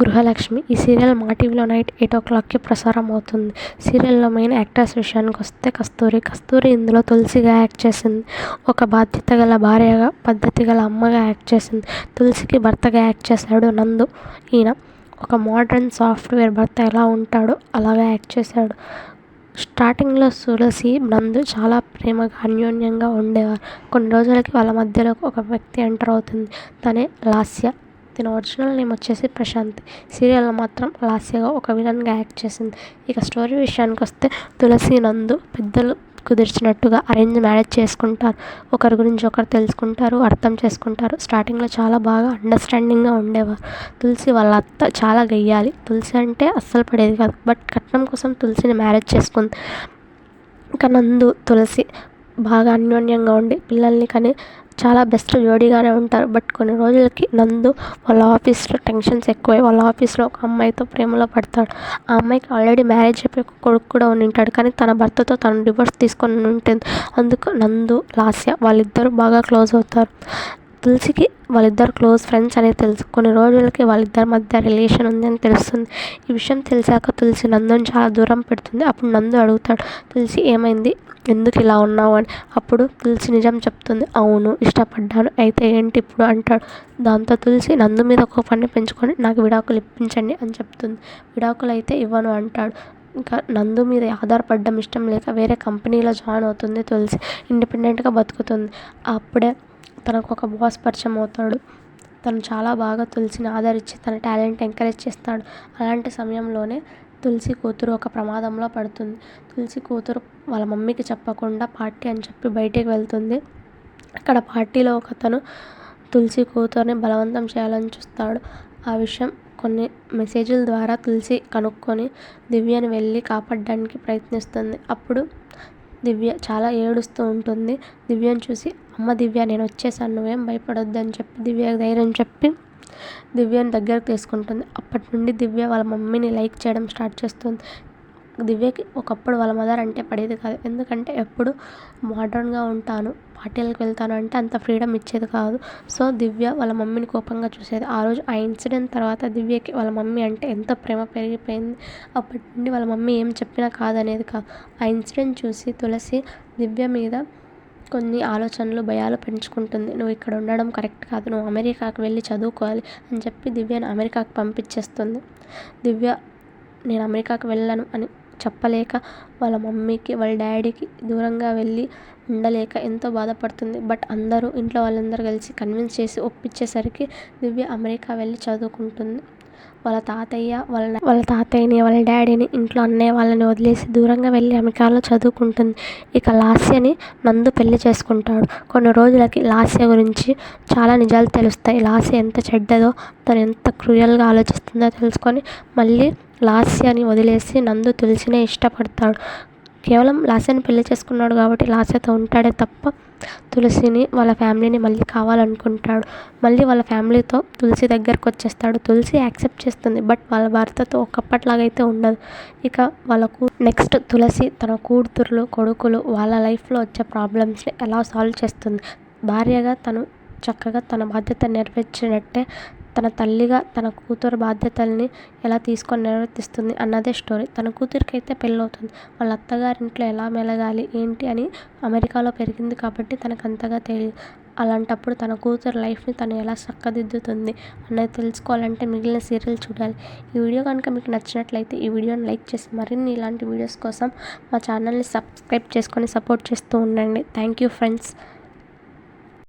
గృహలక్ష్మి. ఈ సీరియల్ మా టీవీలో నైట్ 8 ప్రసారం అవుతుంది. సీరియల్లో మెయిన్ యాక్టర్స్ విషయానికి వస్తే కస్తూరి ఇందులో తులసిగా యాక్ట్ చేసింది. ఒక బాధ్యత గల భార్యగా, పద్ధతి గల అమ్మగా యాక్ట్ చేసింది. తులసికి భర్తగా యాక్ట్ చేశాడు నందు. ఈయన ఒక మోడ్రన్ సాఫ్ట్వేర్ భర్త ఎలా ఉంటాడో అలాగా యాక్ట్ చేశాడు. స్టార్టింగ్లో తులసి, నందు చాలా ప్రేమగా అన్యోన్యంగా ఉండేవారు. కొన్ని రోజులకి వాళ్ళ మధ్యలో ఒక వ్యక్తి ఎంటర్ అవుతుంది. తనే లాస్య. తిన ఒరిజినల్ నేమ్ వచ్చేసి ప్రశాంతి. సీరియల్లో మాత్రం లాస్యగా ఒక విలన్గా యాక్ట్ చేసింది. ఇక స్టోరీ విషయానికి వస్తే తులసి, నందు పెద్దలు కుదిర్చినట్టుగా అరేంజ్ మ్యారేజ్ చేసుకుంటారు. ఒకరి గురించి ఒకరు తెలుసుకుంటారు, అర్థం చేసుకుంటారు. స్టార్టింగ్లో చాలా బాగా అండర్స్టాండింగ్గా ఉండేవారు. తులసి వాళ్ళ అత్త చాలా గయ్యాలి. తులసి అంటే అస్సలు పడేది కాదు. బట్ కట్నం కోసం తులసిని మ్యారేజ్ చేసుకుంది. ఇంకా నందు, తులసి బాగా అన్యోన్యంగా ఉండి పిల్లల్ని కానీ చాలా బెస్ట్ జోడీగానే ఉంటారు. బట్ కొన్ని రోజులకి నందు వాళ్ళ ఆఫీస్లో టెన్షన్స్ ఎక్కువై వాళ్ళ ఆఫీస్లో ఒక అమ్మాయితో ప్రేమలో పడతాడు. ఆ అమ్మాయికి ఆల్రెడీ మ్యారేజ్ అయిపోయి ఒక కొడుకు కూడా ఉంటాడు. కానీ తన భర్తతో తను డివోర్స్ తీసుకొని ఉంటుంది. అందుకు నందు, లాస్య వాళ్ళిద్దరూ బాగా క్లోజ్ అవుతారు. తులసికి వాళ్ళిద్దరు క్లోజ్ ఫ్రెండ్స్ అనేది తెలుసు. కొన్ని రోజులకి వాళ్ళిద్దరి మధ్య రిలేషన్ ఉందని తెలుస్తుంది. ఈ విషయం తెలిసాక తులసి నందుని చాలా దూరం పెడుతుంది. అప్పుడు నందు అడుగుతాడు, తులసి ఏమైంది, ఎందుకు ఇలా ఉన్నావు అని. అప్పుడు తులసి నిజం చెప్తుంది. అవును, ఇష్టపడ్డాను, అయితే ఏంటి ఇప్పుడు అంటాడు. దాంతో తులసి నందు మీద కోపాన్ని పెంచుకొని నాకు విడాకులు ఇప్పించండి అని చెప్తుంది. విడాకులు అయితే ఇవ్వను అంటాడు. ఇంకా నందు మీద ఆధారపడడం ఇష్టం లేక వేరే కంపెనీలో జాయిన్ అవుతుంది తులసి. ఇండిపెండెంట్గా బతుకుతుంది. అప్పుడే తనకు ఒక బాస్ పరిచయం అవుతాడు. తను చాలా బాగా తులసిని ఆదరించి తన టాలెంట్ ఎంకరేజ్ చేస్తాడు. అలాంటి సమయంలోనే తులసి కూతురు ఒక ప్రమాదంలో పడుతుంది. తులసి కూతురు వాళ్ళ మమ్మీకి చెప్పకుండా పార్టీ అని చెప్పి బయటికి వెళ్తుంది. అక్కడ పార్టీలో ఒకతను తులసి కూతురుని బలవంతం చేయాలని చూస్తాడు. ఆ విషయం కొన్ని మెసేజ్ల ద్వారా తులసి కనుక్కొని దివ్యని వెళ్ళి కాపాడడానికి ప్రయత్నిస్తుంది. అప్పుడు దివ్య చాలా ఏడుస్తూ ఉంటుంది. దివ్యను చూసి, అమ్మ దివ్య, నేను వచ్చేసాను, నువ్వేం భయపడొద్దు అని చెప్పి దివ్యకు ధైర్యం చెప్పి దివ్యని దగ్గరకు తీసుకుంటుంది. అప్పటి నుండి దివ్య వాళ్ళ మమ్మీని లైక్ చేయడం స్టార్ట్ చేస్తుంది. దివ్యకి ఒకప్పుడు వాళ్ళ మదర్ అంటే పడేది కాదు. ఎందుకంటే ఎప్పుడు మోడ్రన్గా ఉంటాను, పార్టీలకు వెళ్తాను అంటే అంత ఫ్రీడమ్ ఇచ్చేది కాదు. సో దివ్య వాళ్ళ మమ్మీని కోపంగా చూసేది. ఆ రోజు ఆ ఇన్సిడెంట్ తర్వాత దివ్యకి వాళ్ళ మమ్మీ అంటే ఎంతో ప్రేమ పెరిగిపోయింది. అప్పటి నుండి వాళ్ళ మమ్మీ ఏం చెప్పినా కాదనేది కాదు. ఆ ఇన్సిడెంట్ చూసి తులసి దివ్య మీద కొన్ని ఆలోచనలు, భయాలు పెంచుకుంటుంది. నువ్వు ఇక్కడ ఉండడం కరెక్ట్ కాదు, నువ్వు అమెరికాకు వెళ్ళి చదువుకోవాలి అని చెప్పి దివ్యను అమెరికాకు పంపించేస్తుంది. దివ్య నేను అమెరికాకు వెళ్ళను అని చెప్పలేక వాళ్ళ మమ్మీకి, వాళ్ళ డాడీకి దూరంగా వెళ్ళి ఉండలేక ఎంతో బాధపడుతుంది. బట్ ఇంట్లో వాళ్ళందరూ కలిసి కన్విన్స్ చేసి ఒప్పించేసరికి దివ్య అమెరికా వెళ్ళి చదువుకుంటుంది. వాళ్ళ తాతయ్యని, వాళ్ళ డాడీని, ఇంట్లో అన్నయ్య వాళ్ళని వదిలేసి దూరంగా వెళ్ళి అమెరికాలో చదువుకుంటుంది. ఇక లాస్యని నందు పెళ్లి చేసుకుంటాడు. కొన్ని రోజులకి లాస్య గురించి చాలా నిజాలు తెలుస్తాయి. లాస్య ఎంత చెడ్డదో, తను ఎంత క్రూయల్గా ఆలోచిస్తుందో తెలుసుకొని మళ్ళీ లాస్యని వదిలేసి నందు తులసినే ఇష్టపడతాడు. కేవలం లాస్యని పెళ్లి చేసుకున్నాడు కాబట్టి లాస్యతో ఉంటాడే తప్ప తులసిని, వాళ్ళ ఫ్యామిలీని మళ్ళీ కావాలనుకుంటాడు. మళ్ళీ వాళ్ళ ఫ్యామిలీతో తులసి దగ్గరకు వచ్చేస్తాడు. తులసి యాక్సెప్ట్ చేస్తుంది. బట్ వాళ్ళ భర్తతో ఒకప్పట్లాగైతే ఉండదు. ఇక నెక్స్ట్ తులసి తన కూతుర్లు, కొడుకులు వాళ్ళ లైఫ్లో వచ్చే ప్రాబ్లమ్స్ని ఎలా సాల్వ్ చేస్తుంది. భార్యగా తను చక్కగా తన బాధ్యత నెరవేర్చినట్టే తన తల్లిగా తన కూతురు బాధ్యతల్ని ఎలా తీసుకొని నిర్వర్తిస్తుంది అన్నదే స్టోరీ. తన కూతురికి అయితే పెళ్ళవుతుంది. వాళ్ళ అత్తగారింట్లో ఎలా మెలగాలి ఏంటి అని అమెరికాలో పెరిగింది కాబట్టి తనకు అంతగా తెలియదు. అలాంటప్పుడు తన కూతురు లైఫ్ని తను ఎలా చక్కదిద్దుతుంది అన్నది తెలుసుకోవాలంటే మిగిలిన సీరియల్ చూడాలి. ఈ వీడియో కనుక మీకు నచ్చినట్లయితే ఈ వీడియోని లైక్ చేసి మరిన్ని ఇలాంటి వీడియోస్ కోసం మా ఛానల్ని సబ్స్క్రైబ్ చేసుకొని సపోర్ట్ చేస్తూ ఉండండి. Thank you friends.